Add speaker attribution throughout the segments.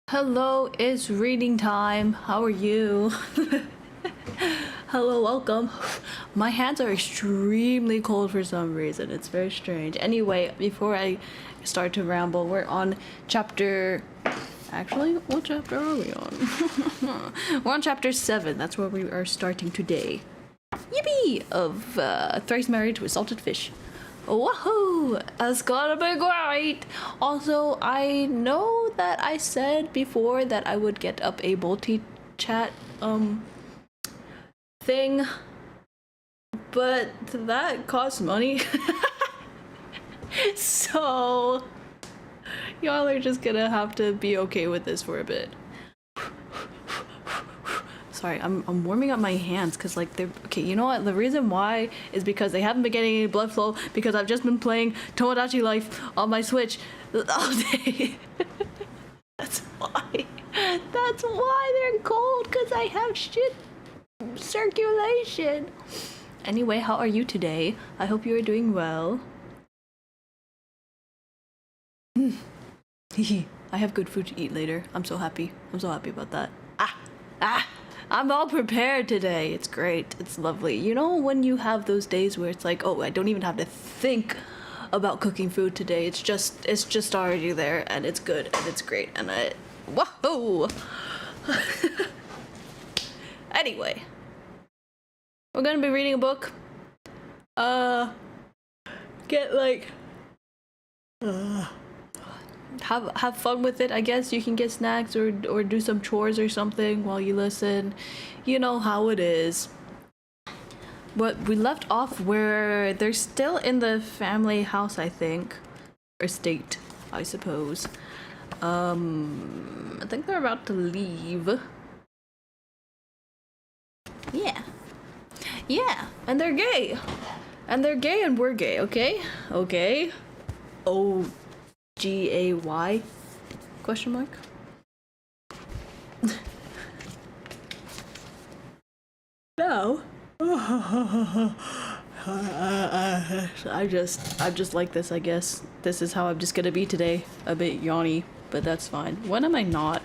Speaker 1: Hello, it's reading time. How are you? Hello, welcome. My hands are extremely cold for some reason. It's very strange. Anyway, before I start to ramble, we're on chapter... Actually, what chapter are we on? We're on chapter 7. That's where we are starting today. Yippee! Of Thrice Married to a Salted Fish. Woohoo! That's gonna be great! Also, I know that I said before that I would get up a multi-chat thing, but that costs money. So y'all are just gonna have to be okay with this for a bit. Sorry, I'm warming up my hands because like they're okay. You know what? The reason why is because they haven't been getting any blood flow because I've just been playing Tomodachi Life on my Switch all day. That's why. That's why they're cold, because I have shit circulation. Anyway, how are you today? I hope you are doing well. I have good food to eat later. I'm so happy. I'm so happy about that. I'm all prepared today. It's great. It's lovely. You know when you have those days where it's like, oh, I don't even have to think about cooking food today. It's just already there, and it's good and it's great, and whoa. Anyway, we're gonna be reading a book. Get like have fun with it. I guess you can get snacks or do some chores or something while you listen. You know how it is. But we left off where they're still in the family house, I think, or estate, I suppose. I think they're about to leave. Yeah, and they're gay, and we're gay. Okay. OGAY? Question mark? No. I'm just like this, I guess. This is how I'm just gonna be today. A bit yawny, but that's fine. When am I not?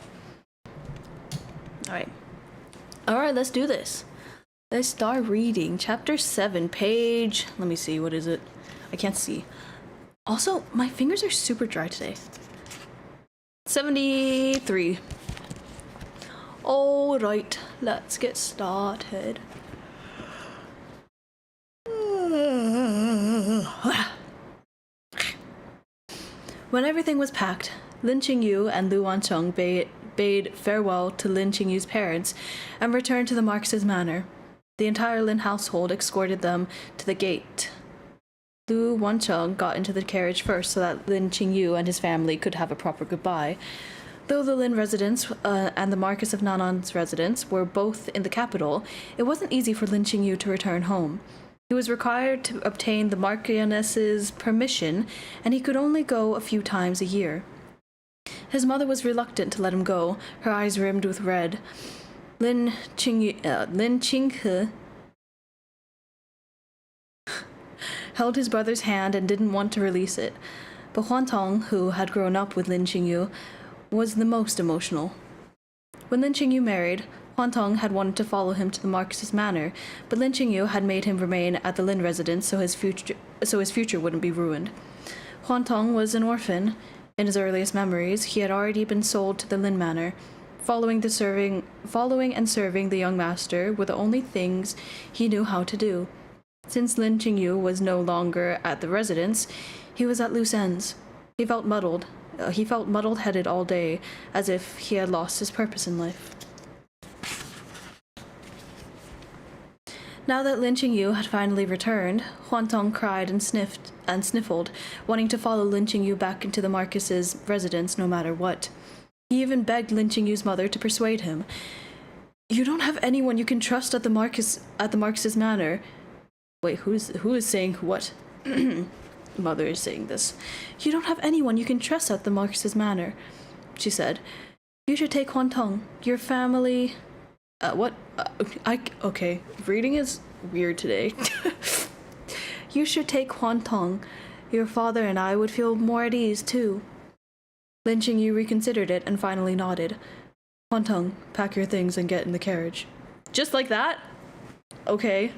Speaker 1: Alright, let's do this. Let's start reading. Chapter 7, page... Let me see, what is it? I can't see. Also, my fingers are super dry today. 73. Alright, let's get started. When everything was packed, Lin Qingyu and Lu Wancheng bade farewell to Lin Qingyu's parents and returned to the Marx's manor. The entire Lin household escorted them to the gate. Lu Wancheng got into the carriage first so that Lin Qingyu and his family could have a proper goodbye. Though the Lin residence and the Marquis of Nanan's residence were both in the capital, it wasn't easy for Lin Qingyu to return home. He was required to obtain the Marchioness's permission, and he could only go a few times a year. His mother was reluctant to let him go, her eyes rimmed with red. Lin Qinghe held his brother's hand and didn't want to release it, but Huantong, who had grown up with Lin Qingyu, was the most emotional. When Lin Qingyu married, Huantong had wanted to follow him to the Marquis's manor, but Lin Qingyu had made him remain at the Lin residence so his future wouldn't be ruined. Huantong was an orphan. In his earliest memories, he had already been sold to the Lin manor. Following and serving the young master were the only things he knew how to do. Since Lin Qingyu was no longer at the residence, he was at loose ends. He felt muddled. He felt muddled-headed all day, as if he had lost his purpose in life. Now that Lin Qingyu had finally returned, Huantong cried and sniffled, wanting to follow Lin Qingyu back into the Marquis's residence no matter what. He even begged Lin Qingyu's mother to persuade him. "You don't have anyone you can trust at the Marquis's manor." Wait, who is saying what? Mother is saying this. "You don't have anyone you can trust at the Marquis's manor," she said. "You should take Huantong. Your family..." What? Okay, reading is weird today. "You should take Huantong. Your father and I would feel more at ease, too." Lin Qingyu reconsidered it and finally nodded. Huantong, pack your things and get in the carriage. Just like that? Okay.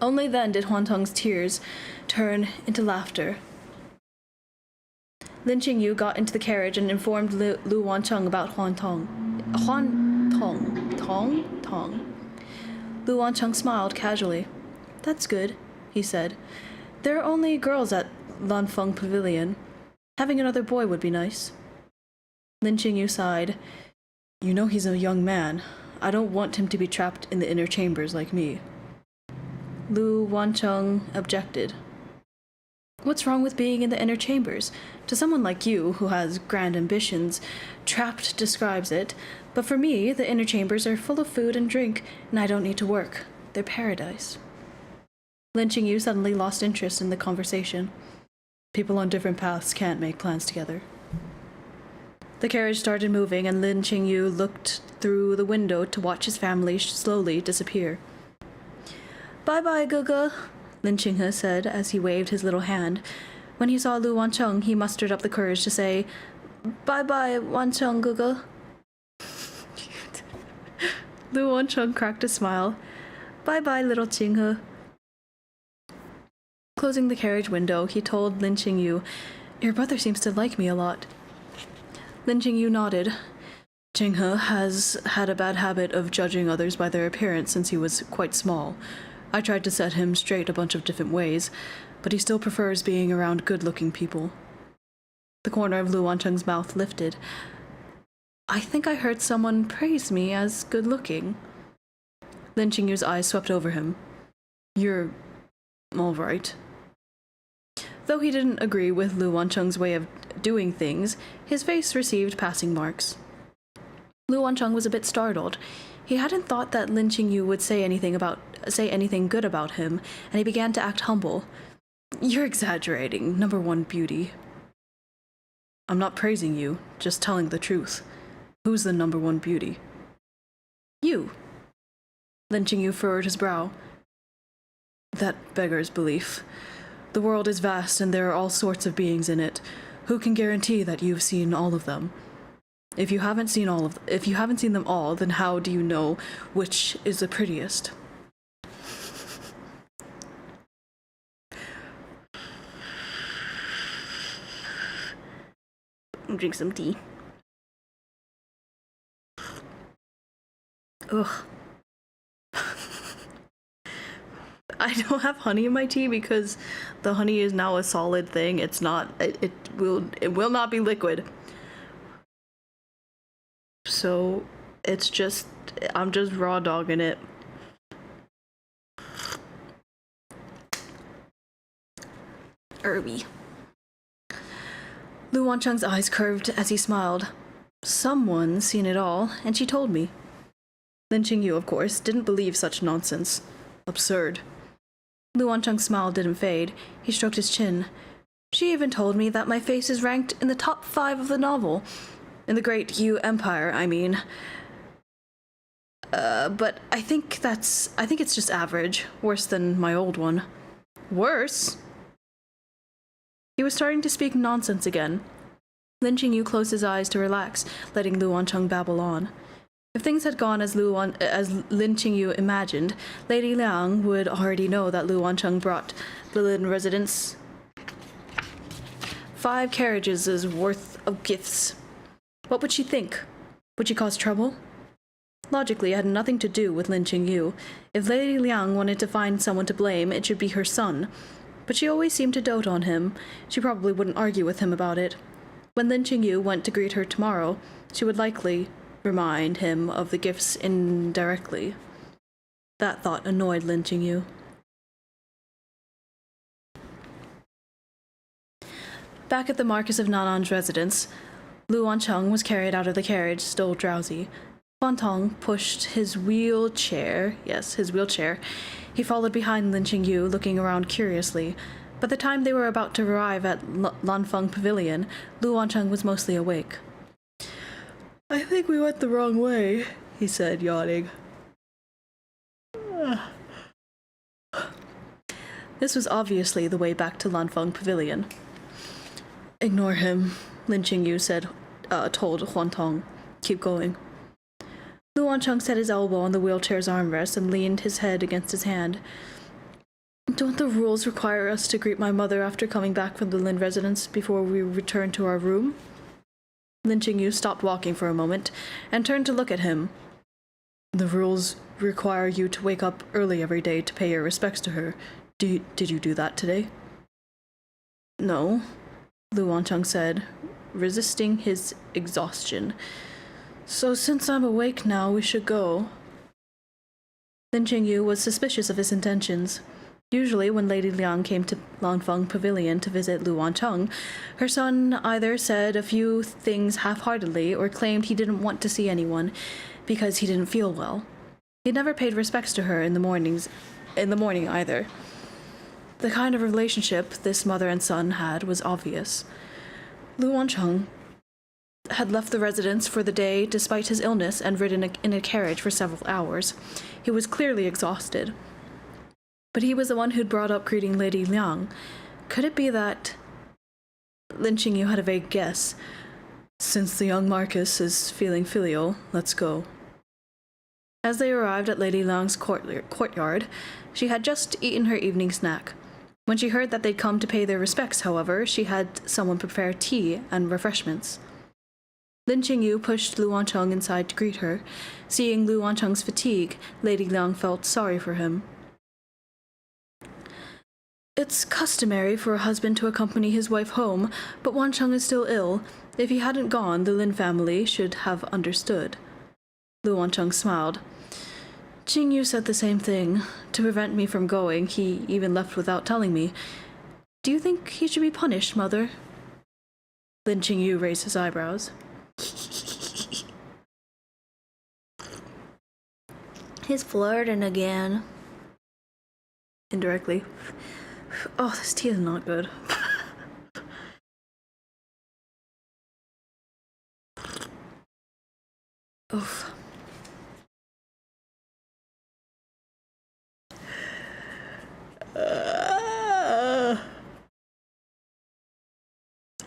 Speaker 1: Only then did Huantong's tears turn into laughter. Lin Qingyu got into the carriage and informed Lu Wancheng about Huantong. Tong? Lu Wancheng smiled casually. That's good, he said. There are only girls at Lanfeng Pavilion. Having another boy would be nice. Lin Qingyu sighed. You know he's a young man. I don't want him to be trapped in the inner chambers like me. Lu Wancheng objected. What's wrong with being in the inner chambers? To someone like you, who has grand ambitions, trapped describes it. But for me, the inner chambers are full of food and drink, and I don't need to work. They're paradise. Lin Qingyu suddenly lost interest in the conversation. People on different paths can't make plans together. The carriage started moving, and Lin Qingyu looked through the window to watch his family slowly disappear. Bye-bye, Guga, Lin Qinghe said as he waved his little hand. When he saw Lu Wancheng, he mustered up the courage to say, Bye-bye, Wancheng, Guga. Lu Wancheng cracked a smile. Bye-bye, little Qinghe. Closing the carriage window, he told Lin Qingyu, Your brother seems to like me a lot. Lin Qingyu nodded. Qinghe has had a bad habit of judging others by their appearance since he was quite small. I tried to set him straight a bunch of different ways, but he still prefers being around good-looking people. The corner of Lu Wancheng's mouth lifted. I think I heard someone praise me as good-looking. Lin Qingyu's eyes swept over him. You're all right. Though he didn't agree with Lu Wancheng's way of doing things, his face received passing marks. Lu Wancheng was a bit startled. He hadn't thought that Lin Qingyu would say anything good about him, and he began to act humble. You're exaggerating, number one beauty. I'm not praising you, just telling the truth. Who's the number one beauty? You. Lin Qingyu furrowed his brow. That beggars belief. The world is vast and there are all sorts of beings in it. Who can guarantee that you've seen all of them? If you haven't seen them all, then how do you know which is the prettiest? Drink some tea. Ugh. I don't have honey in my tea because the honey is now a solid thing. It's not. It will not be liquid. So it's just. I'm just raw dogging it. Herby. Lu Wancheng's eyes curved as he smiled. Someone's seen it all, and she told me. Lin Qingyu, of course, didn't believe such nonsense. Absurd. Lu Wancheng's smile didn't fade. He stroked his chin. She even told me that my face is ranked in the top 5 of the novel. In the Great Yu Empire, I mean. But I think it's just average. Worse than my old one. Worse? He was starting to speak nonsense again. Lin Qingyu closed his eyes to relax, letting Lu Wancheng babble on. If things had gone as Lin Qingyu imagined, Lady Liang would already know that Lu Wancheng brought the Lin residence 5 carriages' worth of gifts. What would she think? Would she cause trouble? Logically, it had nothing to do with Lin Qingyu. If Lady Liang wanted to find someone to blame, it should be her son. But she always seemed to dote on him. She probably wouldn't argue with him about it. When Lin Qingyu went to greet her tomorrow, she would likely remind him of the gifts indirectly. That thought annoyed Lin Qingyu. Back at the Marquis of Nanan's residence, Lu Wancheng was carried out of the carriage, still drowsy. Huantong pushed his wheelchair. He followed behind Lin Qingyu, looking around curiously. By the time they were about to arrive at Lanfeng Pavilion, Lu Wancheng was mostly awake. I think we went the wrong way, he said, yawning. This was obviously the way back to Lanfeng Pavilion. Ignore him. Lin Qingyu told Huantong. Keep going. Lu Wancheng set his elbow on the wheelchair's armrest and leaned his head against his hand. Don't the rules require us to greet my mother after coming back from the Lin residence before we return to our room? Lin Qingyu stopped walking for a moment and turned to look at him. The rules require you to wake up early every day to pay your respects to her. Did you do that today? No, Lu Wancheng said, resisting his exhaustion. So since I'm awake now, we should go. Lin Qingyu was suspicious of his intentions. Usually, when Lady Liang came to Langfeng Pavilion to visit Lu Wancheng, her son either said a few things half-heartedly or claimed he didn't want to see anyone because he didn't feel well. He never paid respects to her in the morning either. The kind of relationship this mother and son had was obvious. Lu Wancheng had left the residence for the day despite his illness and ridden in a carriage for several hours. He was clearly exhausted. But he was the one who'd brought up greeting Lady Liang. Could it be that... Lin Qingyu had a vague guess. Since the young Marcus is feeling filial, let's go. As they arrived at Lady Liang's courtyard, she had just eaten her evening snack. When she heard that they'd come to pay their respects, however, she had someone prepare tea and refreshments. Lin Qingyu pushed Lu Wancheng inside to greet her. Seeing Lu Wancheng's fatigue, Lady Liang felt sorry for him. It's customary for a husband to accompany his wife home, but Wancheng is still ill. If he hadn't gone, the Lin family should have understood. Lu Wancheng smiled. Qingyu said the same thing. To prevent me from going, he even left without telling me. Do you think he should be punished, Mother? Lin Qingyu raised his eyebrows. He's flirting again. Indirectly. Oh, this tea is not good. Oof.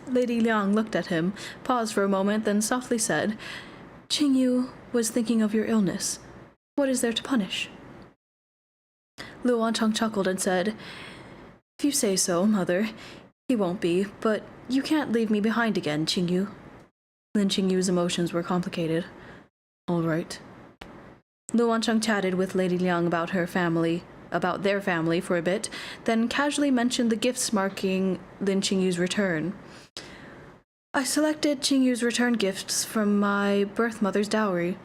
Speaker 1: Lady Liang looked at him, paused for a moment, then softly said, Qingyu was thinking of your illness. What is there to punish? Lu Wancheng chuckled and said, If you say so, Mother. He won't be, but you can't leave me behind again, Qingyu. Lin Qingyu's emotions were complicated. All right. Lu Wancheng chatted with Lady Liang about their family for a bit, then casually mentioned the gifts marking Lin Qingyu's return. I selected Qingyu's return gifts from my birth mother's dowry.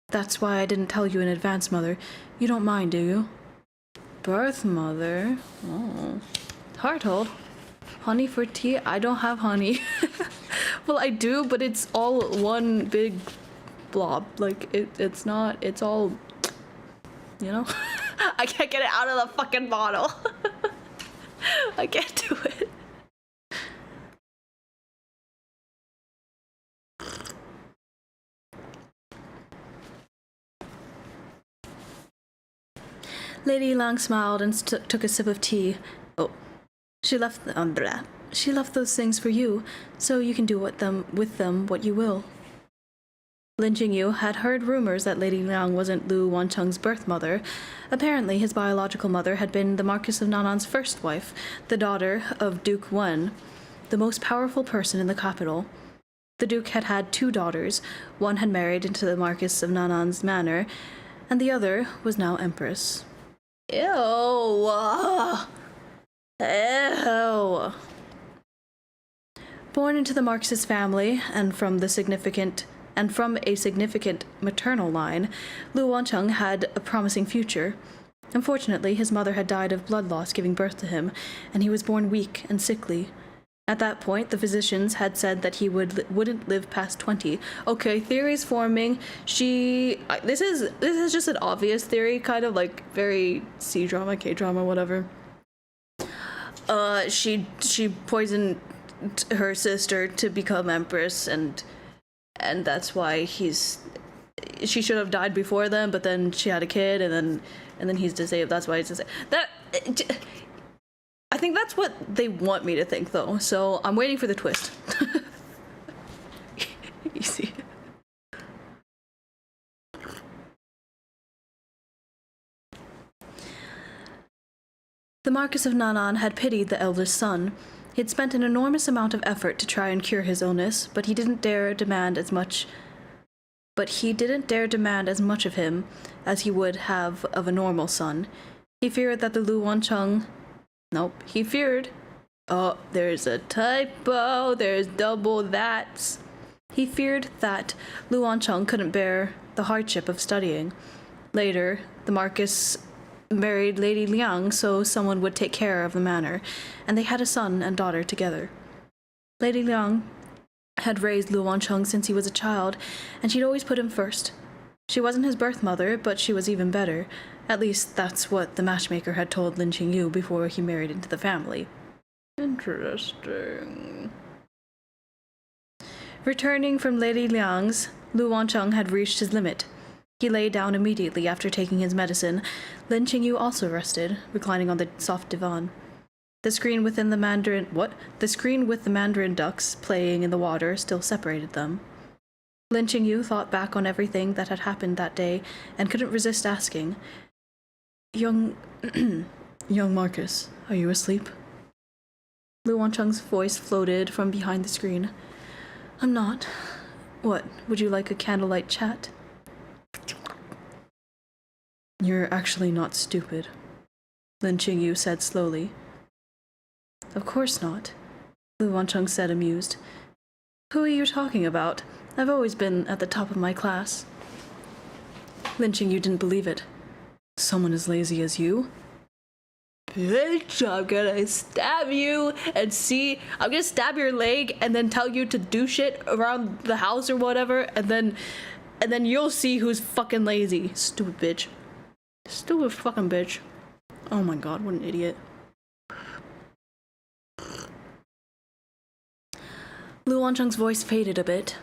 Speaker 1: That's why I didn't tell you in advance, Mother. You don't mind, do you? Birth mother? Oh. Hearthold. Honey for tea? I don't have honey. Well, I do, but it's all one big blob. Like, it's not, it's all, you know? I can't get it out of the fucking bottle. I can't do it. Lady Liang smiled and took a sip of tea. Oh, she left those things for you, so you can do with them what you will. Lin Qingyu had heard rumors that Lady Liang wasn't Lu Wancheng's birth mother. Apparently, his biological mother had been the Marquis of Nanan's first wife, the daughter of Duke Wen, the most powerful person in the capital. The Duke had had 2 daughters. One had married into the Marquis of Nanan's manor, and the other was now Empress. Ew. Ew. Born into the Marquis's family and from a significant maternal line, Lu Wancheng had a promising future. Unfortunately, his mother had died of blood loss giving birth to him, and he was born weak and sickly. At that point, the physicians had said that he wouldn't live past 20. Okay, theories forming. This is just an obvious theory, kind of like very C-drama, K-drama, whatever. She poisoned her sister to become empress, and that's why she should have died before then, but then she had a kid, and then he's disabled. That's why he's disabled. I think that's what they want me to think, though, so I'm waiting for the twist. The Marquis of Nanan had pitied the eldest son. He had spent an enormous amount of effort to try and cure his illness, but he didn't dare demand as much of him as he would have of a normal son. He feared that the Lu Wancheng... Nope, he feared... Oh, there's a typo, there's double that's... He feared that Lu Wancheng couldn't bear the hardship of studying. Later, the Marquis married Lady Liang so someone would take care of the manor, and they had a son and daughter together. Lady Liang had raised Lu Wancheng since he was a child, and she'd always put him first. She wasn't his birth mother, but she was even better. At least that's what the matchmaker had told Lin Qingyu before he married into the family. Interesting. Returning from Lady Liang's, Lu Wancheng had reached his limit. He lay down immediately after taking his medicine. Lin Qingyu also rested, reclining on the soft divan. The screen with the mandarin ducks playing in the water still separated them. Lin Qingyu thought back on everything that had happened that day and couldn't resist asking, Young Marcus, are you asleep? Lu Wancheng's voice floated from behind the screen. I'm not. What, would you like a candlelight chat? You're actually not stupid, Lin Qingyu said slowly. Of course not, Lu Wancheng said, amused. Who are you talking about? I've always been at the top of my class. Lin Qingyu didn't believe it. Someone as lazy as you? Bitch, I'm gonna stab you and see. I'm gonna stab your leg and then tell you to do shit around the house or whatever, and then you'll see who's fucking lazy. Stupid bitch. Stupid fucking bitch. Oh my god, what an idiot. Lu Wancheng's voice faded a bit.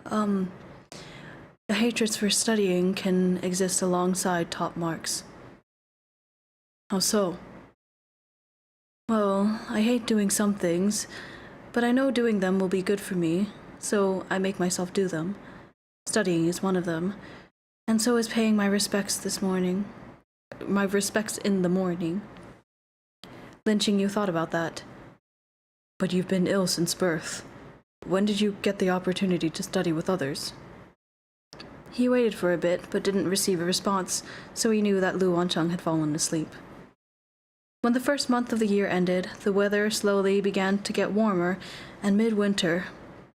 Speaker 1: The hatreds for studying can exist alongside top marks. How so? Well, I hate doing some things, but I know doing them will be good for me, so I make myself do them. Studying is one of them, and so is paying my respects this morning. My respects in the morning. Lin Qingyu thought about that. But you've been ill since birth. When did you get the opportunity to study with others? He waited for a bit, but didn't receive a response, so he knew that Lu Wancheng had fallen asleep. When the first month of the year ended, the weather slowly began to get warmer, and midwinter,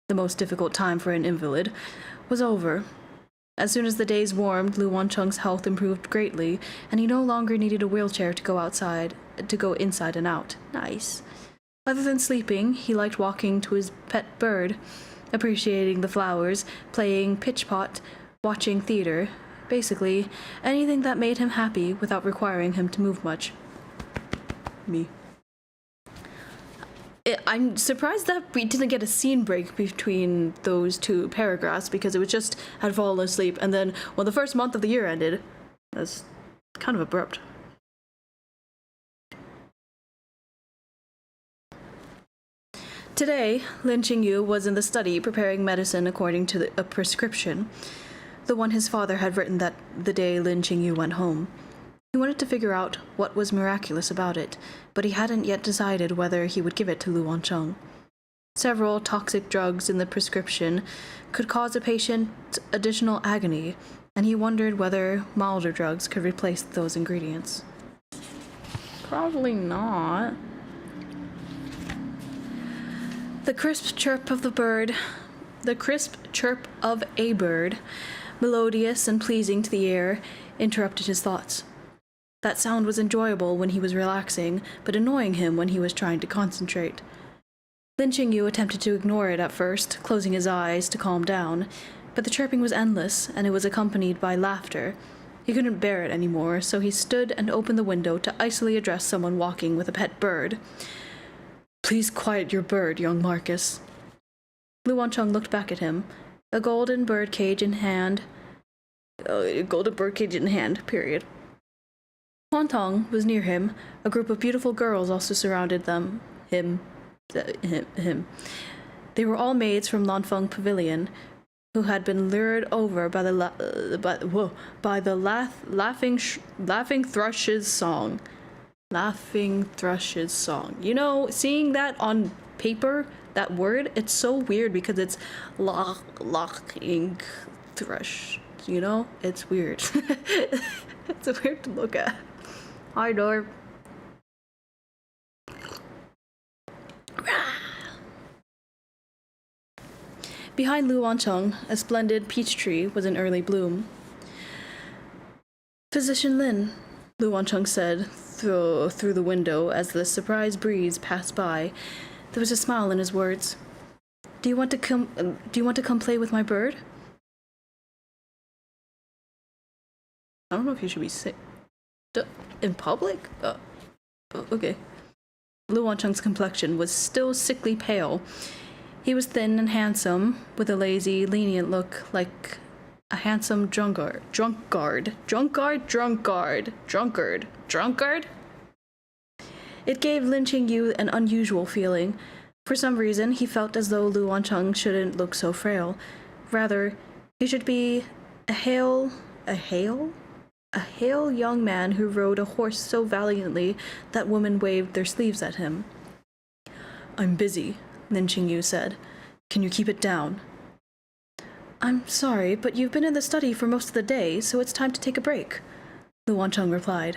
Speaker 1: the most difficult time for an invalid, was over. As soon as the days warmed, Lu Wancheng's health improved greatly, and he no longer needed a wheelchair to go inside and out. Nice. Other than sleeping, he liked walking to his pet bird, appreciating the flowers, playing pitch-pot, watching theater, basically anything that made him happy without requiring him to move much. Me. I'm surprised that we didn't get a scene break between those two paragraphs, because it was just had fallen asleep, and then when the first month of the year ended. That's kind of abrupt. Today, Lin Qingyu was in the study preparing medicine according to a prescription, the one his father had written that the day Lin Qingyu went home. He wanted to figure out what was miraculous about it, but he hadn't yet decided whether he would give it to Lu Wancheng. Several toxic drugs in the prescription could cause a patient additional agony, and he wondered whether milder drugs could replace those ingredients. Probably not. The crisp chirp of a bird, melodious and pleasing to the ear, interrupted his thoughts. That sound was enjoyable when he was relaxing, but annoying him when he was trying to concentrate. Lin Qingyu attempted to ignore it at first, closing his eyes to calm down, but the chirping was endless, and it was accompanied by laughter. He couldn't bear it anymore, so he stood and opened the window to icily address someone walking with a pet bird. Please quiet your bird, young Marcus. Lu Wancheng looked back at him, a golden birdcage in hand, period. Huantong was near him. A group of beautiful girls also surrounded him. They were all maids from Lanfeng Pavilion, who had been lured over by the laughing thrush's song. Laughing Thrush's song. You know, seeing that on paper, that word, it's so weird because it's laughing thrush. You know? It's weird. It's weird to look at. Hi, Dorp. Behind Lu Wancheng, a splendid peach tree was in early bloom. Physician Lin, Lu Wancheng said through the window as the surprise breeze passed by. There was a smile in his words. Do you want to come play with my bird? I don't know if you should be sick in public. Okay. Lu Wancheng's complexion was still sickly pale. He was thin and handsome, with a lazy, lenient look like a handsome drunkard. It gave Lin Qingyu an unusual feeling. For some reason, he felt as though Lu Wancheng shouldn't look so frail. Rather, he should be a hale young man who rode a horse so valiantly that women waved their sleeves at him. I'm busy, Lin Qingyu said. Can you keep it down? I'm sorry, but you've been in the study for most of the day, so it's time to take a break, Lu Wancheng replied.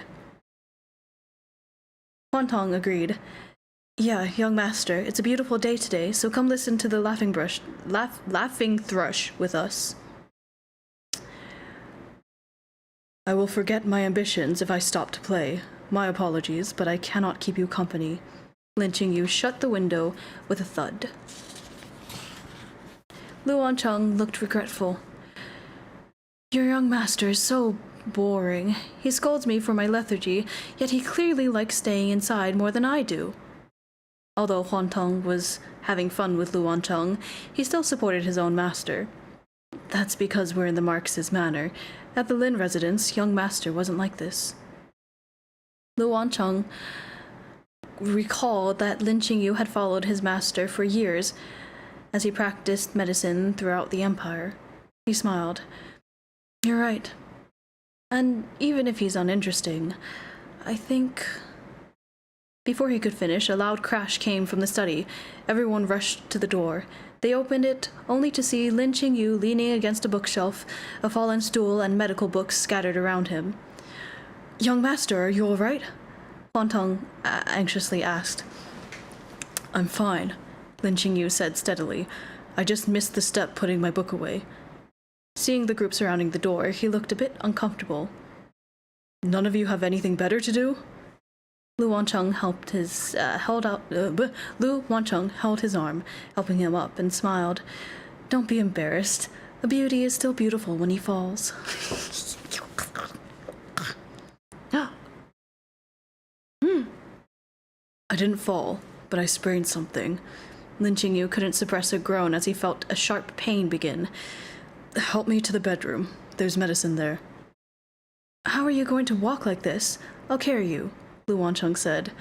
Speaker 1: Huantong agreed. Yeah, young master, it's a beautiful day today, so come listen to the laughing thrush with us. I will forget my ambitions if I stop to play. My apologies, but I cannot keep you company. Lin Qingyu shut the window with a thud. Lu Wancheng looked regretful. Your young master is so boring. He scolds me for my lethargy, yet he clearly likes staying inside more than I do. Although Huantong was having fun with Lu Wancheng, he still supported his own master. That's because we're in the Marx's manor. At the Lin residence, young master wasn't like this. Lu Wancheng recalled that Lin Qingyu had followed his master for years as he practiced medicine throughout the empire. He smiled. You're right. And even if he's uninteresting, I think... Before he could finish, a loud crash came from the study. Everyone rushed to the door. They opened it, only to see Lin Qingyu leaning against a bookshelf, a fallen stool, and medical books scattered around him. Young master, are you all right? Huantong anxiously asked. I'm fine, Lin Qingyu said steadily. I just missed the step putting my book away. Seeing the group surrounding the door, he looked a bit uncomfortable. None of you have anything better to do? Lu Wancheng held his arm, helping him up, and smiled. Don't be embarrassed. A beauty is still beautiful when he falls. I didn't fall, but I sprained something. Lin Qingyu couldn't suppress a groan as he felt a sharp pain begin. Help me to the bedroom. There's medicine there. How are you going to walk like this? I'll carry you, Lu Wancheng said.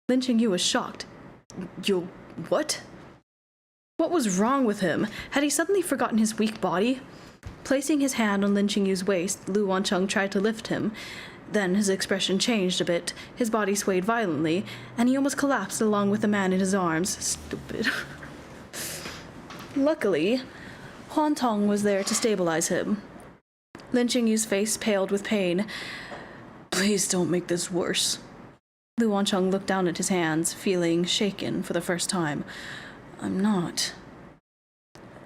Speaker 1: Lin Qingyu was shocked. You... what? What was wrong with him? Had he suddenly forgotten his weak body? Placing his hand on Lin Qingyu's waist, Lu Wancheng tried to lift him. Then his expression changed a bit, his body swayed violently, and he almost collapsed along with the man in his arms. Stupid. Luckily, Huantong was there to stabilize him. Lin Qingyu's face paled with pain. Please don't make this worse. Lu Wancheng looked down at his hands, feeling shaken for the first time. I'm not.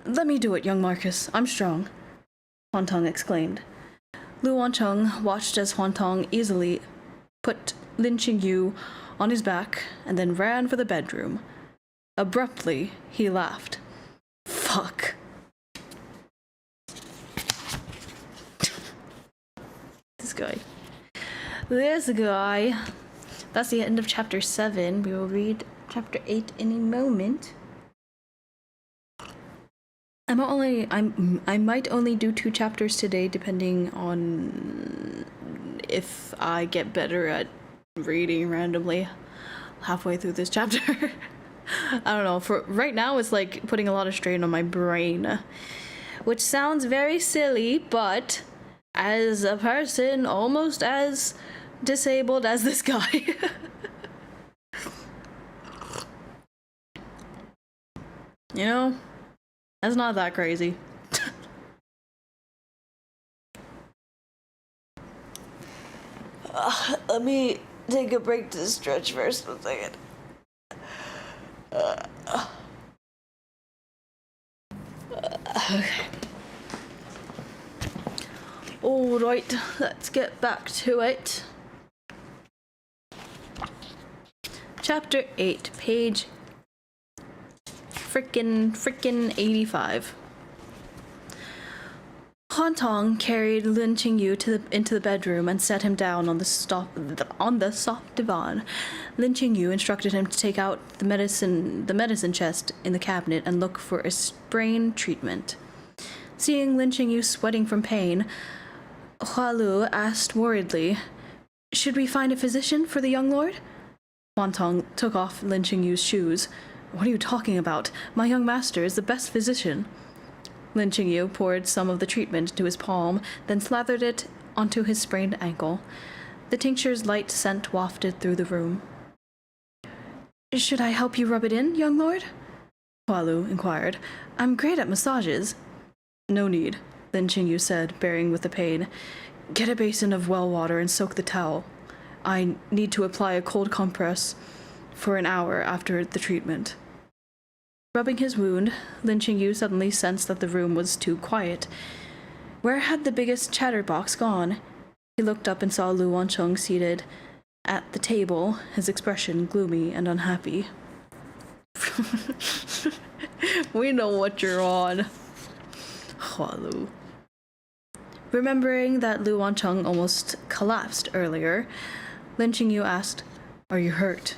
Speaker 1: Let me do it, young Marcus. I'm strong, Huantong exclaimed. Lu Wancheng watched as Huantong easily put Lin Qingyu on his back and then ran for the bedroom. Abruptly, he laughed. Fuck. This guy. That's the end of chapter 7. We will read chapter 8 in a moment. I might only do 2 chapters today, depending on if I get better at reading randomly halfway through this chapter. I don't know. For right now, it's like putting a lot of strain on my brain, which sounds very silly, but as a person almost as disabled as this guy. You know, that's not that crazy. Let me take a break to stretch first. 1 second. Okay. Alright, let's get back to it. Chapter 8, page frickin' 85. Han Tong carried Lin Qingyu into the bedroom and set him down on the soft divan. Lin Qingyu instructed him to take out the medicine chest in the cabinet and look for a sprain treatment. Seeing Lin Qingyu sweating from pain, Hua Lu asked worriedly, "Should we find a physician for the young lord?" Han Tong took off Lin Qingyu's shoes. "What are you talking about? My young master is the best physician." Lin Qingyu poured some of the treatment into his palm, then slathered it onto his sprained ankle. The tincture's light scent wafted through the room. "Should I help you rub it in, young lord?" Hua Lu inquired. "I'm great at massages." "No need," Lin Qingyu said, bearing with the pain. "Get a basin of well water and soak the towel. I need to apply a cold compress for an hour after the treatment." Rubbing his wound, Lin Qingyu suddenly sensed that the room was too quiet. Where had the biggest chatterbox gone? He looked up and saw Lu Wancheng seated at the table, his expression gloomy and unhappy. "We know what you're on." Hua Lu. Remembering that Lu Wancheng almost collapsed earlier, Lin Qingyu asked, "Are you hurt?"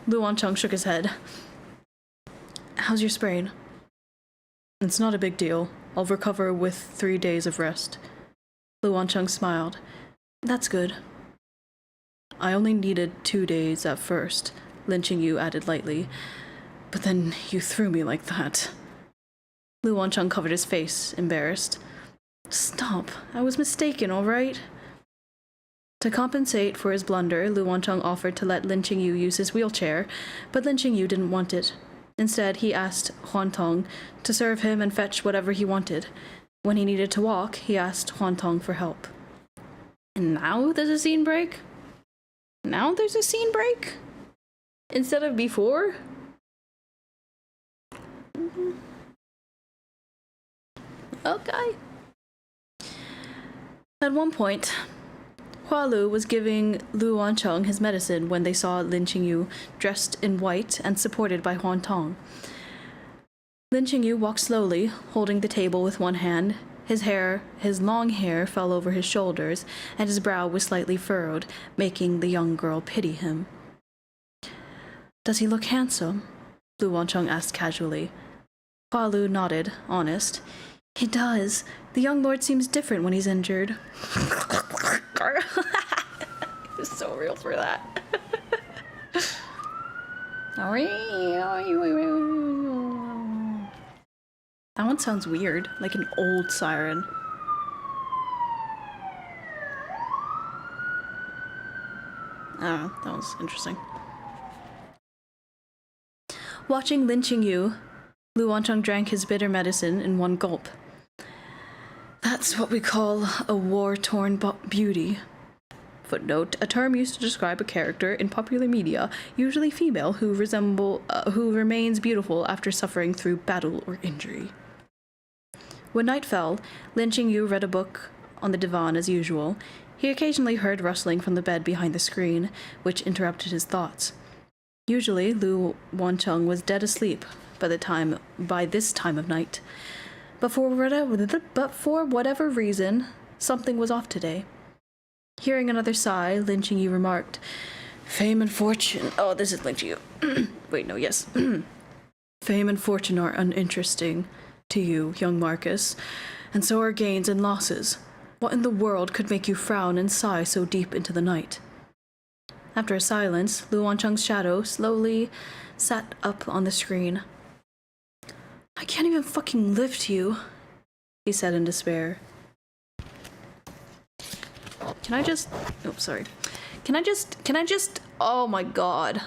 Speaker 1: Lu Wancheng shook his head. "How's your sprain?" "It's not a big deal. I'll recover with 3 days of rest." Lu Wancheng smiled. "That's good." "I only needed 2 days at first," Lin Qingyu added lightly. "But then you threw me like that." Lu Wancheng covered his face, embarrassed. "Stop. I was mistaken, all right?" To compensate for his blunder, Lu Wancheng offered to let Lin Qingyu use his wheelchair, but Lin Qingyu didn't want it. Instead, he asked Huan Tong to serve him and fetch whatever he wanted. When he needed to walk, he asked Huan Tong for help. And now there's a scene break? Now there's a scene break? Instead of before? Okay. At one point, Hua Lu was giving Lu Wancheng his medicine when they saw Lin Qingyu dressed in white and supported by Huan Tong. Lin Qingyu walked slowly, holding the table with one hand. His long hair fell over his shoulders, and his brow was slightly furrowed, making the young girl pity him. "Does he look handsome?" Lu Wancheng asked casually. Hua Lu nodded, honest. "He does. The young lord seems different when he's injured." It was so real for that. That one sounds weird, like an old siren. I don't know, that was interesting. Watching Lin Qingyu, Lu Wancheng drank his bitter medicine in one gulp. "That's what we call a war-torn beauty." Footnote: a term used to describe a character in popular media, usually female, who remains beautiful after suffering through battle or injury. When night fell, Lin Qingyu read a book on the divan as usual. He occasionally heard rustling from the bed behind the screen, which interrupted his thoughts. Usually, Lu Wancheng was dead asleep by this time of night. But for whatever reason, something was off today. Hearing another sigh, Lin Qingyu remarked, "Fame and fortune..." Oh, this is Lin Qingyu. Wait, no, yes. "Fame and fortune are uninteresting to you, young Marcus, and so are gains and losses. What in the world could make you frown and sigh so deep into the night?" After a silence, Lu Wancheng's shadow slowly sat up on the screen. "I can't even fucking lift you," he said in despair. Can I just... Oh, sorry. Can I just... Oh my god.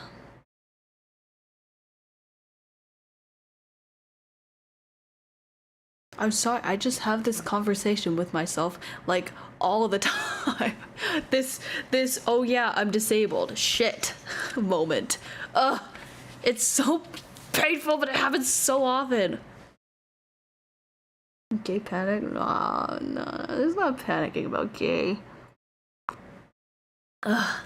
Speaker 1: I'm sorry, I just have this conversation with myself, like, all the time. This, oh yeah, I'm disabled, shit, moment. Ugh, it's so painful, but it happens so often. Gay panic? No, it's not panicking about gay. Ugh.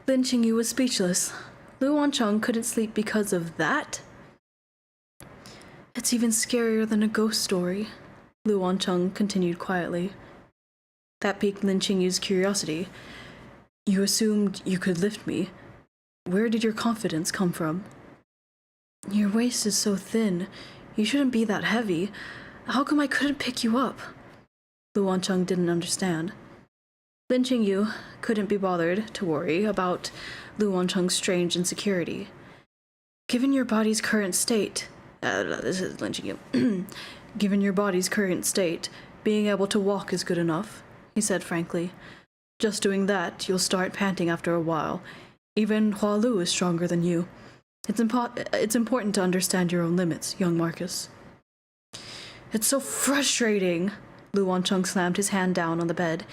Speaker 1: Lin Qingyu was speechless. Lu Wancheng couldn't sleep because of that? It's even scarier than a ghost story, Lu Wancheng continued quietly. That piqued Lin Qingyu's curiosity. You assumed you could lift me. Where did your confidence come from? Your waist is so thin. You shouldn't be that heavy. How come I couldn't pick you up? Lu Wancheng didn't understand. Lin Qingyu couldn't be bothered to worry about Lu Wancheng's strange insecurity. Given your body's current state... this is Lin Qingyu. Given your body's current state, being able to walk is good enough, he said frankly. Just doing that, you'll start panting after a while. Even Hua Lu is stronger than you. It's important to understand your own limits, young Marcus. It's so frustrating. Lu Wancheng slammed his hand down on the bed.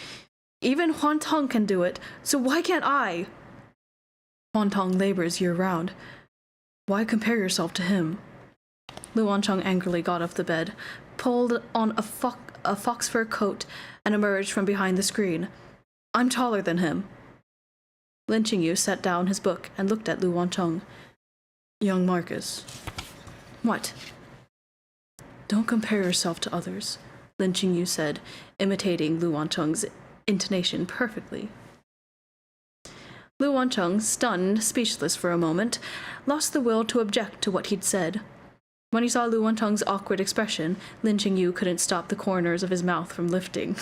Speaker 1: Even Huan Tong can do it, so why can't I? Huan Tong labors year-round. Why compare yourself to him? Lu Wancheng angrily got off the bed, pulled on a fox fur coat, and emerged from behind the screen. I'm taller than him. Lin Qingyu set down his book and looked at Lu Wancheng. Young Marcus. What? Don't compare yourself to others, Lin Qingyu said, imitating Lu Wancheng's intonation perfectly. Lu Wancheng, stunned, speechless for a moment, lost the will to object to what he'd said. When he saw Lu Wancheng's awkward expression, Lin Qingyu couldn't stop the corners of his mouth from lifting.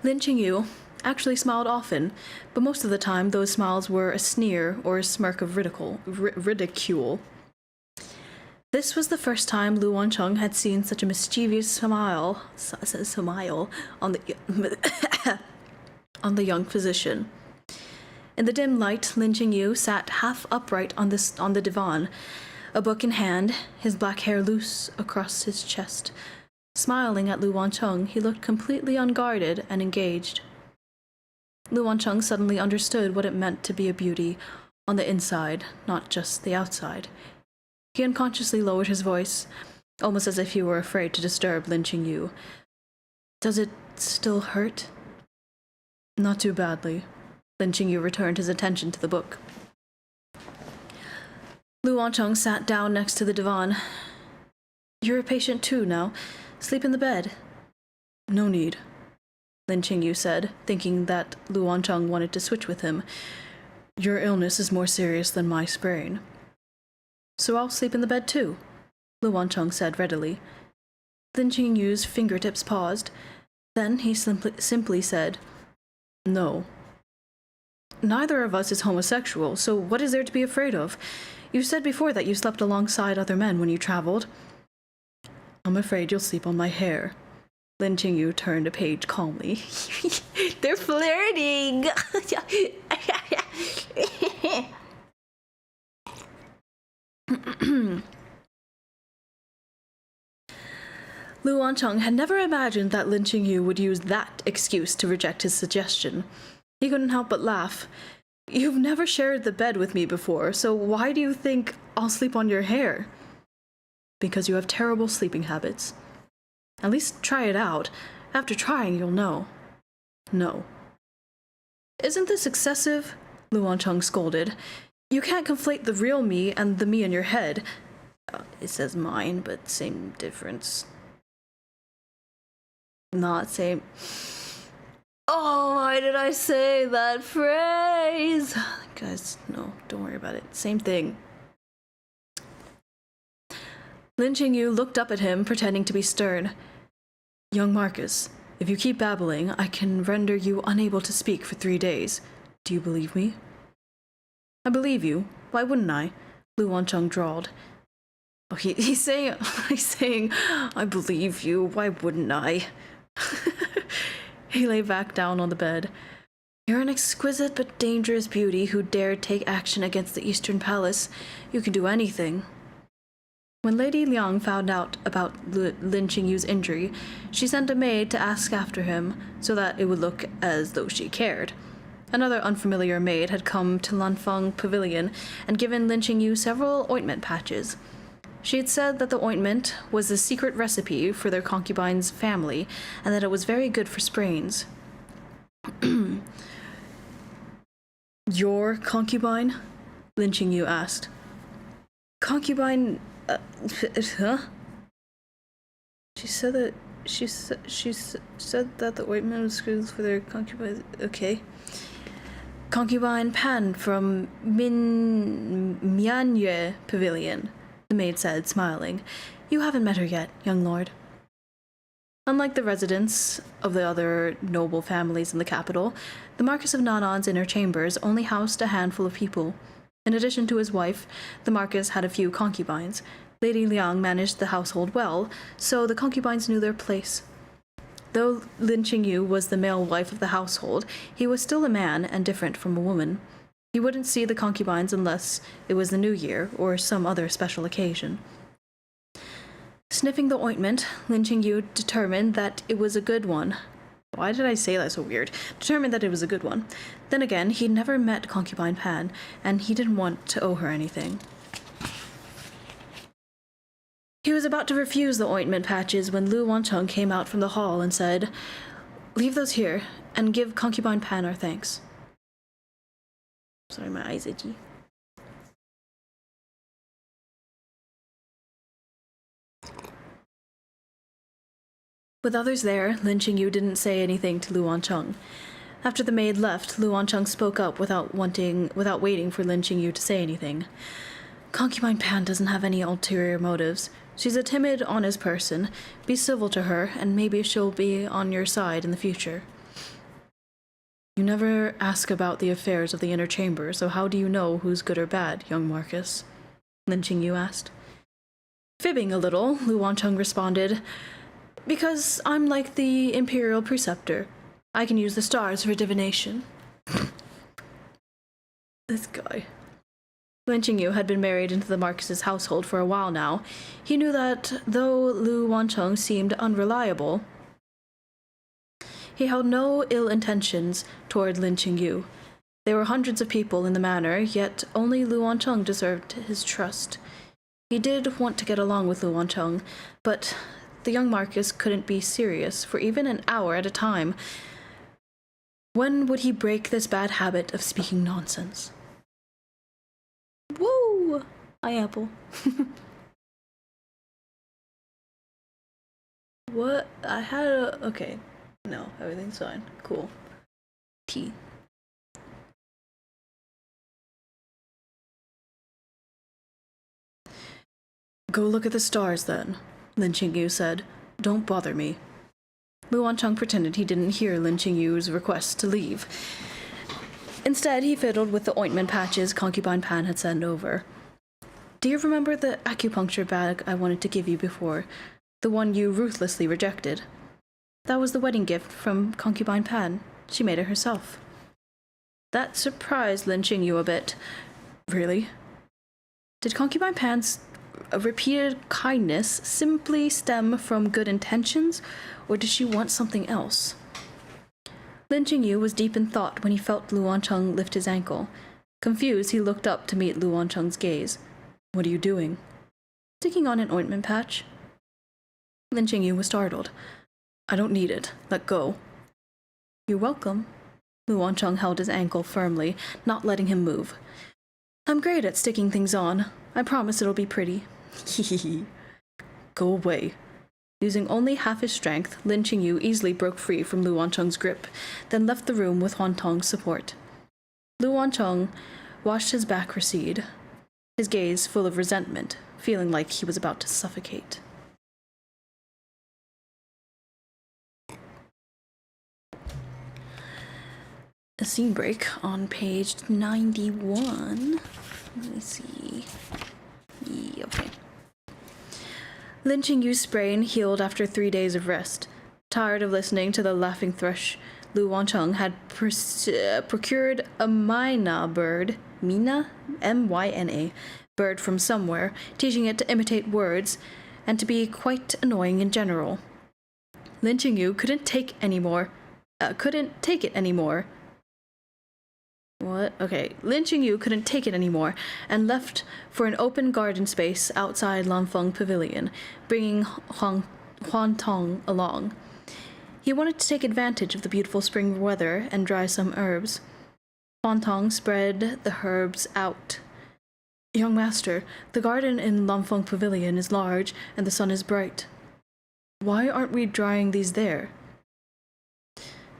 Speaker 1: Lin Qingyu actually smiled often, but most of the time those smiles were a sneer or a smirk of ridicule. This was the first time Lu Wancheng had seen such a mischievous smile on the on the young physician. In the dim light, Lin Qingyu sat half upright on the divan, a book in hand, his black hair loose across his chest. Smiling at Lu Wancheng, he looked completely unguarded and engaged. Lu Wancheng suddenly understood what it meant to be a beauty on the inside, not just the outside. He unconsciously lowered his voice, almost as if he were afraid to disturb Lin Qingyu. Does it still hurt? Not too badly. Lin Qingyu returned his attention to the book. Lu Wancheng sat down next to the divan. You're a patient too now. Sleep in the bed. No need, Lin Qingyu said, thinking that Lu Wancheng wanted to switch with him. Your illness is more serious than my sprain. So I'll sleep in the bed too, Lu Wancheng said readily. Lin Qingyu's fingertips paused. Then he simply said, No. Neither of us is homosexual, so what is there to be afraid of? You said before that you slept alongside other men when you traveled. I'm afraid you'll sleep on my hair. Lin Qingyu turned a page calmly. They're flirting! Lu Wancheng had never imagined that Lin Qingyu would use that excuse to reject his suggestion. He couldn't help but laugh. You've never shared the bed with me before, so why do you think I'll sleep on your hair? Because you have terrible sleeping habits. At least try it out. After trying, you'll know. No. Isn't this excessive? Lu Wancheng scolded. You can't conflate the real me and the me in your head. It says mine, but same difference. Not same. Oh, why did I say that phrase? Guys, no, don't worry about it. Same thing. Lin Qingyu looked up at him, pretending to be stern. Young Marcus, if you keep babbling, I can render you unable to speak for 3 days. Do you believe me? I believe you. Why wouldn't I? Lu Wancheng drawled. Oh, he's saying, I believe you. Why wouldn't I? He lay back down on the bed. You're an exquisite but dangerous beauty who dared take action against the Eastern Palace. You can do anything. When Lady Liang found out about Lin Qingyu's injury, she sent a maid to ask after him so that it would look as though she cared. Another unfamiliar maid had come to Lanfeng Pavilion and given Lin Qingyu several ointment patches. She had said that the ointment was a secret recipe for their concubine's family and that it was very good for sprains. Your concubine? Lin Qingyu asked. Concubine... huh? She said that... She said that the ointment was good for their concubine... Okay. Concubine Pan from Mianyue Pavilion, the maid said, smiling. You haven't met her yet, young lord. Unlike the residents of the other noble families in the capital, the Marquis of Nanan's inner chambers only housed a handful of people. In addition to his wife, the Marquis had a few concubines. Lady Liang managed the household well, so the concubines knew their place. Though Lin Qingyu was the male wife of the household, he was still a man and different from a woman. He wouldn't see the concubines unless it was the New Year or some other special occasion. Sniffing the ointment, Lin Qingyu determined that it was a good one. Why did I say that so weird? Determined that it was a good one. Then again, he'd never met concubine Pan, and he didn't want to owe her anything. He was about to refuse the ointment patches when Lu Wancheng came out from the hall and said, Leave those here, and give concubine Pan our thanks. Sorry, my eyes itchy. With others there, Lin Qingyu didn't say anything to Lu Wancheng. After the maid left, Lu Wancheng spoke up without waiting for Lin Qingyu to say anything. Concubine Pan doesn't have any ulterior motives. She's a timid, honest person. Be civil to her, and maybe she'll be on your side in the future. You never ask about the affairs of the inner chamber, so how do you know who's good or bad, young Marcus? Lin Qingyu asked. Fibbing a little, Lu Wancheng responded, Because I'm like the imperial preceptor. I can use the stars for divination. This guy. Lin Qingyu had been married into the Marquis's household for a while now. He knew that, though Lu Wancheng seemed unreliable, he held no ill intentions toward Lin Qingyu. There were hundreds of people in the manor, yet only Lu Wancheng deserved his trust. He did want to get along with Lu Wancheng, but the young Marquis couldn't be serious for even an hour at a time. When would he break this bad habit of speaking nonsense? Woo! Hi, Apple. What? I had a... Okay. No, everything's fine. Cool. Tea. Go look at the stars, then, Lin Qingyu said. Don't bother me. Lu Wancheng pretended he didn't hear Lin Qingyu's request to leave. Instead, he fiddled with the ointment patches concubine Pan had sent over. Do you remember the acupuncture bag I wanted to give you before? The one you ruthlessly rejected? That was the wedding gift from concubine Pan. She made it herself. That surprised Lin Qingyu a bit. Really? Did concubine Pan's repeated kindness simply stem from good intentions, or did she want something else? Lin Qingyu was deep in thought when he felt Lu Wancheng lift his ankle. Confused, he looked up to meet Lu Wancheng's gaze. What are you doing? Sticking on an ointment patch. Lin Qingyu was startled. I don't need it. Let go. You're welcome. Lu Wancheng held his ankle firmly, not letting him move. I'm great at sticking things on. I promise it'll be pretty. Hehehe. Go away. Using only half his strength, Lin Qingyu easily broke free from Lu Wancheng's grip, then left the room with Huantong's support. Lu Wancheng watched his back recede, his gaze full of resentment, feeling like he was about to suffocate. A scene break on page 91. Let me see. Yeah, okay. Lin Qingyu's sprain healed after 3 days of rest. Tired of listening to the laughing thrush, Lu Wancheng had procured a Mina bird, Mina? M-Y-N-A, bird from somewhere, teaching it to imitate words and to be quite annoying in general. Lin Qingyu couldn't take it anymore. What? Okay. Lin Qingyu couldn't take it anymore and left for an open garden space outside Lanfeng Pavilion, bringing Huan Tong along. He wanted to take advantage of the beautiful spring weather and dry some herbs. Huan Tong spread the herbs out. Young master, the garden in Lanfeng Pavilion is large and the sun is bright. Why aren't we drying these there?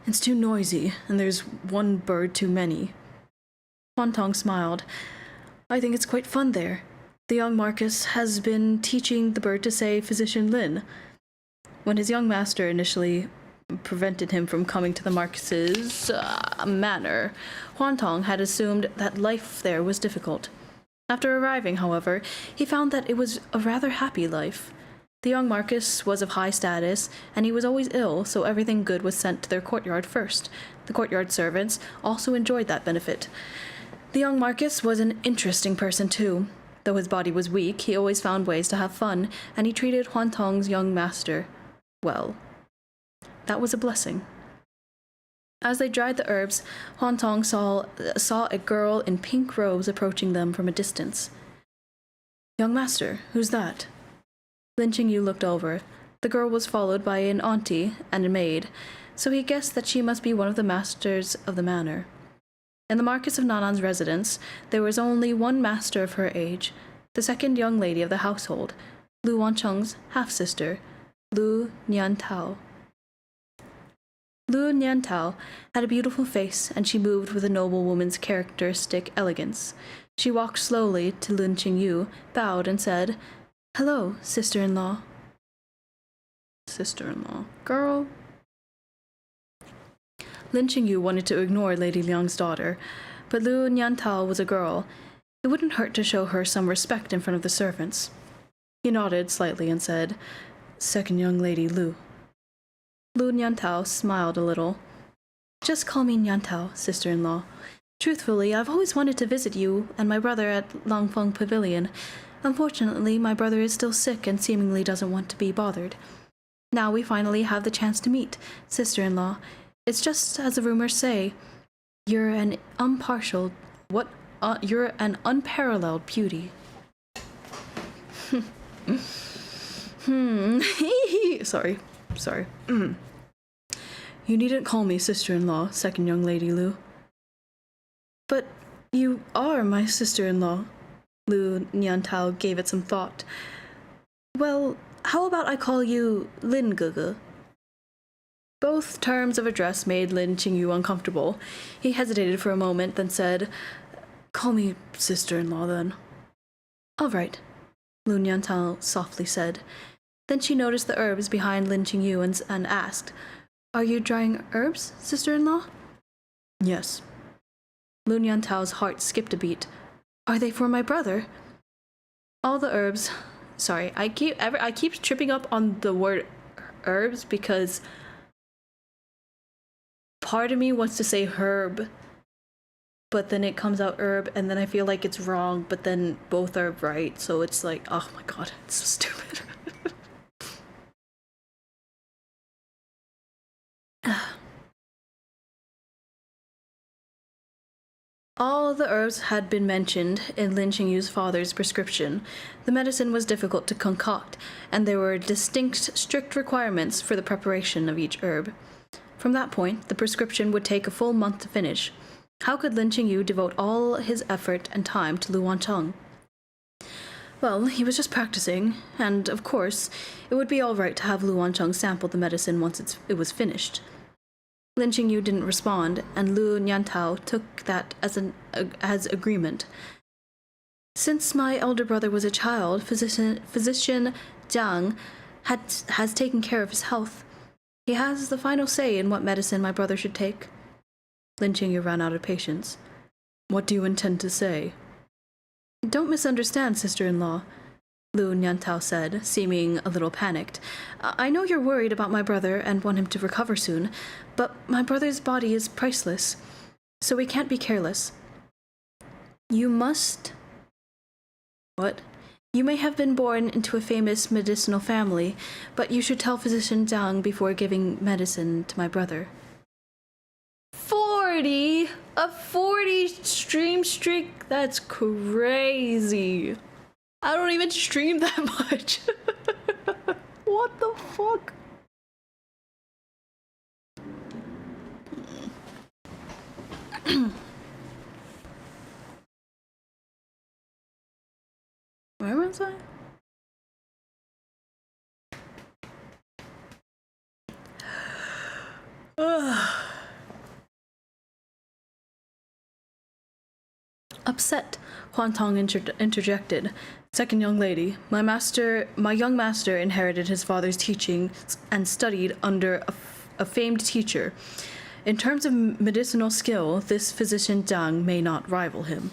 Speaker 1: It's too noisy, and there's one bird too many. Huan Tong smiled. I think it's quite fun there. The young Marcus has been teaching the bird to say Physician Lin. When his young master initially prevented him from coming to the Marcus's manor, Huan Tong had assumed that life there was difficult. After arriving, however, he found that it was a rather happy life. The young Marcus was of high status, and he was always ill, so everything good was sent to their courtyard first. The courtyard servants also enjoyed that benefit. The young Marcus was an interesting person, too. Though his body was weak, he always found ways to have fun, and he treated Huan Tong's young master well. That was a blessing. As they dried the herbs, Huan Tong saw a girl in pink robes approaching them from a distance. Young master, who's that? Lin Qingyu looked over. The girl was followed by an auntie and a maid, so he guessed that she must be one of the masters of the manor. In the Marquis of Nanan's residence, there was only one master of her age, the second young lady of the household, Lu Wancheng's half-sister, Lu Niantao. Lu Niantao had a beautiful face, and she moved with a noble woman's characteristic elegance. She walked slowly to Lin Qingyu, bowed, and said, Hello, sister-in-law. Sister-in-law. Girl. Lin Qingyu wanted to ignore Lady Liang's daughter, but Lu Niantao was a girl. It wouldn't hurt to show her some respect in front of the servants. He nodded slightly and said, Second young lady Lu. Lu Niantao smiled a little. Just call me Niantao, sister-in-law. Truthfully, I've always wanted to visit you and my brother at Langfeng Pavilion. Unfortunately, my brother is still sick and seemingly doesn't want to be bothered. Now we finally have the chance to meet, sister-in-law. It's just as the rumors say. You're an you're an unparalleled beauty. Sorry. You needn't call me sister-in-law, second young lady Lu. But you are my sister-in-law. Lu Niantao gave it some thought. Well, how about I call you Lin Gege? Both terms of address made Lin Qingyu uncomfortable. He hesitated for a moment, then said, Call me sister-in-law, then. All right, Lu Niantao softly said. Then she noticed the herbs behind Lin Qingyu and asked, Are you drying herbs, sister-in-law? Yes. Lu Niantao's heart skipped a beat. Are they for my brother? All the herbs... Sorry, I keep tripping up on the word herbs because part of me wants to say herb, but then it comes out herb, and then I feel like it's wrong, but then both are right, so it's like, oh my god, it's so stupid. All the herbs had been mentioned in Lin Qingyu's father's prescription. The medicine was difficult to concoct, and there were distinct, strict requirements for the preparation of each herb. From that point, the prescription would take a full month to finish. How could Lin Qingyu devote all his effort and time to Lu Wancheng? Well, he was just practicing, and, of course, it would be all right to have Lu Wancheng sample the medicine once it was finished. Lin Qingyu didn't respond, and Lu Niantao took that as agreement. Since my elder brother was a child, physician Jiang has taken care of his health. He has the final say in what medicine my brother should take. Lin Qingyu ran out of patience. What do you intend to say? Don't misunderstand, sister-in-law. Lu Nyantao said, seeming a little panicked. I know you're worried about my brother and want him to recover soon, but my brother's body is priceless, so we can't be careless. You must... What? You may have been born into a famous medicinal family, but you should tell Physician Zhang before giving medicine to my brother. 40? A 40 stream streak? That's crazy. I don't even stream that much. What the fuck? Where was I? Upset, Huantong interjected. Second young lady, my young master inherited his father's teaching and studied under a famed teacher. In terms of medicinal skill, this physician Zhang may not rival him.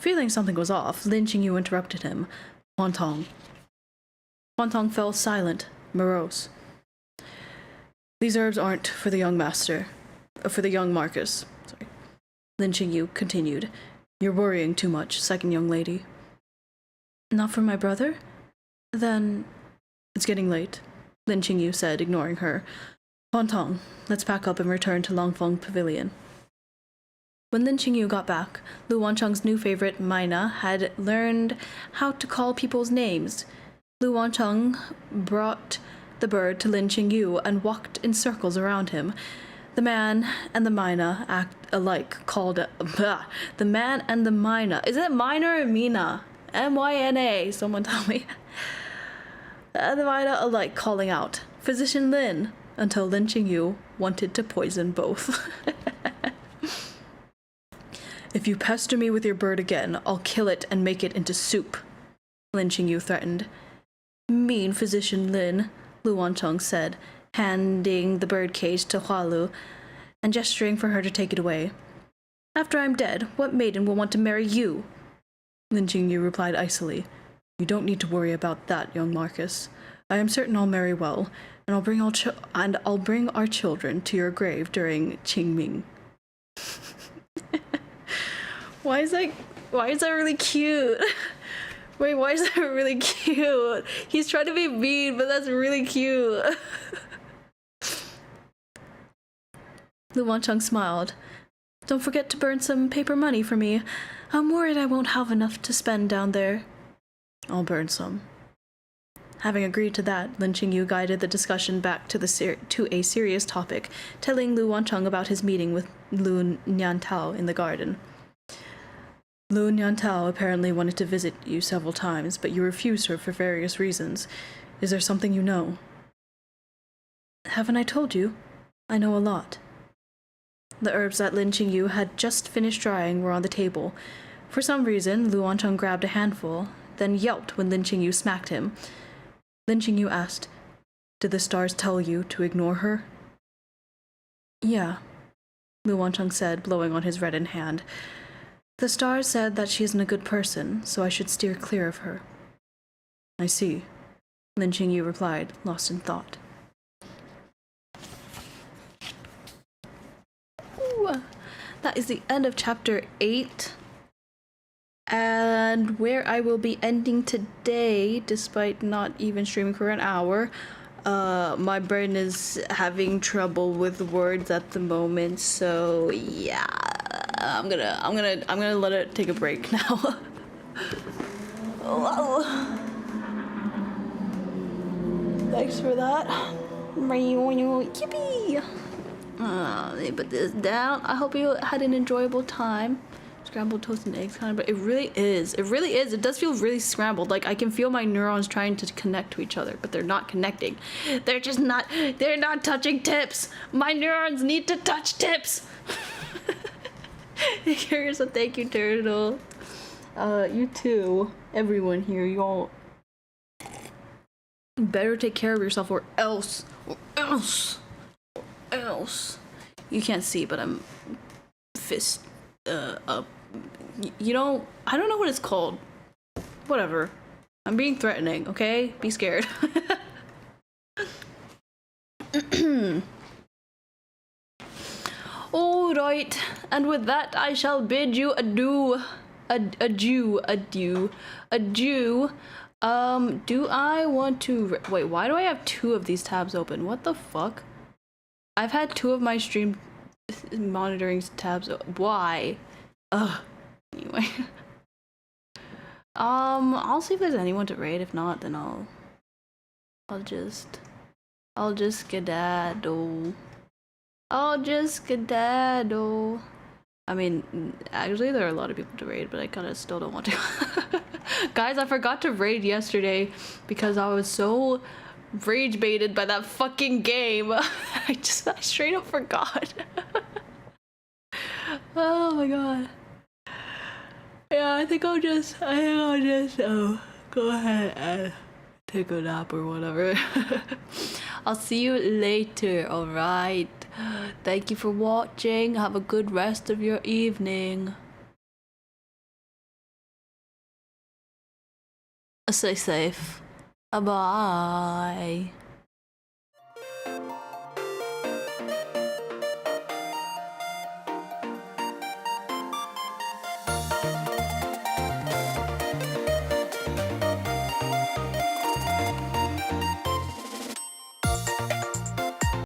Speaker 1: Feeling something was off, Lin Qingyu interrupted him. Huantong. Huantong fell silent, morose. These herbs aren't for the young master. For the young Marcus. Sorry. Lin Qingyu continued. You're worrying too much, second young lady. Not for my brother? Then... It's getting late, Lin Qingyu said, ignoring her. Huantong, let's pack up and return to Langfeng Pavilion. When Lin Qingyu got back, Lu Wancheng's new favorite, Mina, had learned how to call people's names. Lu Wancheng brought the bird to Lin Qingyu and walked in circles around him. The man and the Mina act alike, called the man and the Mina. Is it Mina or Mina? M-Y-N-A, someone tell me. The Mina alike calling out, Physician Lin, until Lin Qingyu wanted to poison both. If you pester me with your bird again, I'll kill it and make it into soup, Lin Qingyu threatened. Mean Physician Lin, Lu Wancheng said, handing the bird cage to Hualu and gesturing for her to take it away. After I'm dead, what maiden will want to marry you? Lin Qingyu replied icily. You don't need to worry about that, young Marcus. I am certain I'll marry well, and I'll bring our children to your grave during Qingming. Why is that really cute? Wait, why is that really cute? He's trying to be mean, but that's really cute. Lu Wancheng smiled. Don't forget to burn some paper money for me. I'm worried I won't have enough to spend down there. I'll burn some. Having agreed to that, Lin Qingyu guided the discussion back to a serious topic, telling Lu Wancheng about his meeting with Lu Nyantao in the garden. Lu Nyantao apparently wanted to visit you several times, but you refused her for various reasons. Is there something you know? Haven't I told you? I know a lot. The herbs that Lin Qingyu had just finished drying were on the table. For some reason, Lu Wancheng grabbed a handful, then yelped when Lin Qingyu smacked him. Lin Qingyu asked, Did the stars tell you to ignore her? Yeah, Lu Wancheng said, blowing on his reddened hand. The stars said that she isn't a good person, so I should steer clear of her. I see, Lin Qingyu replied, lost in thought. Ooh, that is the end of chapter 8. And where I will be ending today, despite not even streaming for an hour. My brain is having trouble with words at the moment, so yeah. I'm gonna let it take a break now. Oh, thanks for that. Yippee! Let me put this down. I hope you had an enjoyable time. Scrambled toast and eggs kind of, but it really is. It does feel really scrambled. Like I can feel my neurons trying to connect to each other, but they're not connecting. They're not touching tips. My neurons need to touch tips. Here's a thank you, Turtle. You too. Everyone here, you all better take care of yourself or else. You can't see, but I'm fist up. You know, I don't know what it's called. Whatever. I'm being threatening, okay? Be scared. Alright, and with that I shall bid you adieu. Adieu. Do I want to... Wait, why do I have 2 of these tabs open? What the fuck? I've had 2 of my stream monitoring tabs. Why? Ugh. Anyway. I'll see if there's anyone to raid. If not, then I'll just skedaddle. I'll just skedaddle. I mean, actually there are a lot of people to raid, but I kinda still don't want to. Guys, I forgot to raid yesterday because I was so rage baited by that fucking game. I straight up forgot. Oh my god. Yeah, I think I'll just go ahead and take a nap or whatever. I'll see you later, alright? Thank you for watching. Have a good rest of your evening. Stay safe. Bye.